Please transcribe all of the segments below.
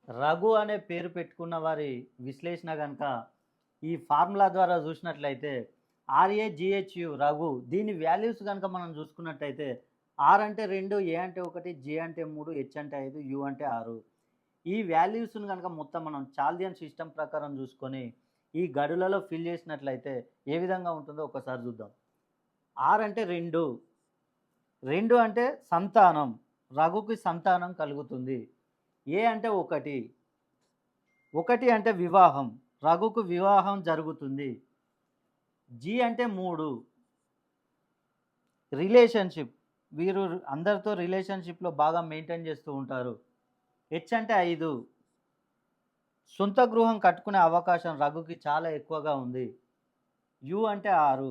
రఘు అనే పేరు పెట్టుకున్న వారి విశ్లేషణ గనక ఈ ఫార్ములా ద్వారా చూసినట్లయితే ఆర్ఏజిహెచ్యు రఘు దీని వాల్యూస్ కనుక మనం చూసుకున్నట్టయితే ఆర్ అంటే 2, ఏ అంటే 1, జి అంటే 3, హెచ్ అంటే 5, యు అంటే 6. ఈ వాల్యూస్‌ని గనక మొత్తం మనం చాల్దియన్ సిస్టమ్ ప్రకారం చూసుకొని ఈ గడులలో ఫిల్ చేసినట్లయితే ఏ విధంగా ఉంటుందో ఒకసారి చూద్దాం. ఆర్ అంటే 2, 2 అంటే సంతానం, రఘుకి సంతానం కలుగుతుంది. ఏ అంటే 1, 1 అంటే వివాహం, రఘుకు వివాహం జరుగుతుంది. జి అంటే 3, రిలేషన్‌షిప్, వీరు అందరితో రిలేషన్‌షిప్‌లో బాగా మెయింటైన్ చేస్తూ ఉంటారు. హెచ్ అంటే 5, సొంత గృహం కట్టుకునే అవకాశం రఘుకి చాలా ఎక్కువగా ఉంది. యు అంటే 6,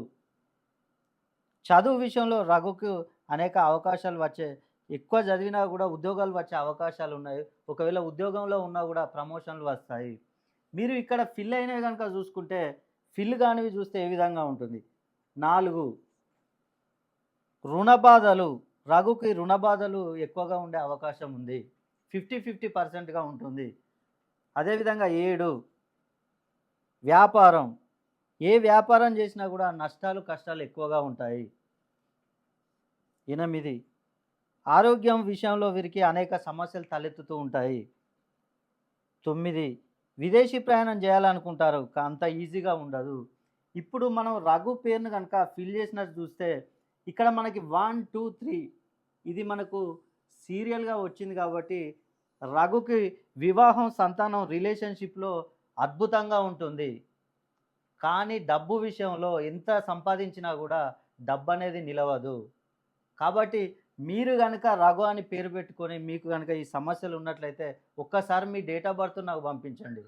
చదువు విషయంలో రఘుకు అనేక అవకాశాలు వచ్చే, ఎక్కువ చదివినా కూడా ఉద్యోగాలు వచ్చే అవకాశాలున్నాయి. ఒకవేళ ఉద్యోగంలో ఉన్నా కూడా ప్రమోషన్‌లు వస్తాయి. మీరు ఇక్కడ ఫిల్ అయినవి గనుక చూసుకుంటే, ఫిల్ కానివి చూస్తే ఏ విధంగా ఉంటుంది? 4, రుణ బాధలు, రఘుకి రుణ బాధలు ఎక్కువగా ఉండే అవకాశం ఉంది. 50-50% ఉంటుంది. అదేవిధంగా 7, వ్యాపారం, ఏ వ్యాపారం చేసినా కూడా నష్టాలు, కష్టాలు ఎక్కువగా ఉంటాయి. 8, ఆరోగ్యం విషయంలో వీరికి అనేక సమస్యలు తలెత్తుతూ ఉంటాయి. 9, విదేశీ ప్రయాణం చేయాలనుకుంటారు. అంత ఈజీగా ఉండదు. ఇప్పుడు మనం రఘు పేరును గనక ఫిల్ చేసినట్టు చూస్తే, ఇక్కడ మనకి 1, 2, 3 ఇది మనకు సీరియల్‌గా వచ్చింది కాబట్టి, రఘుకి వివాహం, సంతానం, రిలేషన్‌షిప్‌లో అద్భుతంగా ఉంటుంది. కానీ డబ్బు విషయంలో ఎంత సంపాదించినా గూడా డబ్బనేది నిలవదు. కాబట్టి మీరు గనక రఘు అని పేరు పెట్టుకొని మీకు గనక ఈ సమస్యలు ఉన్నట్లయితే ఒక్కసారి మీ డేట్ ఆఫ్ బర్త్ నాకు పంపించండి.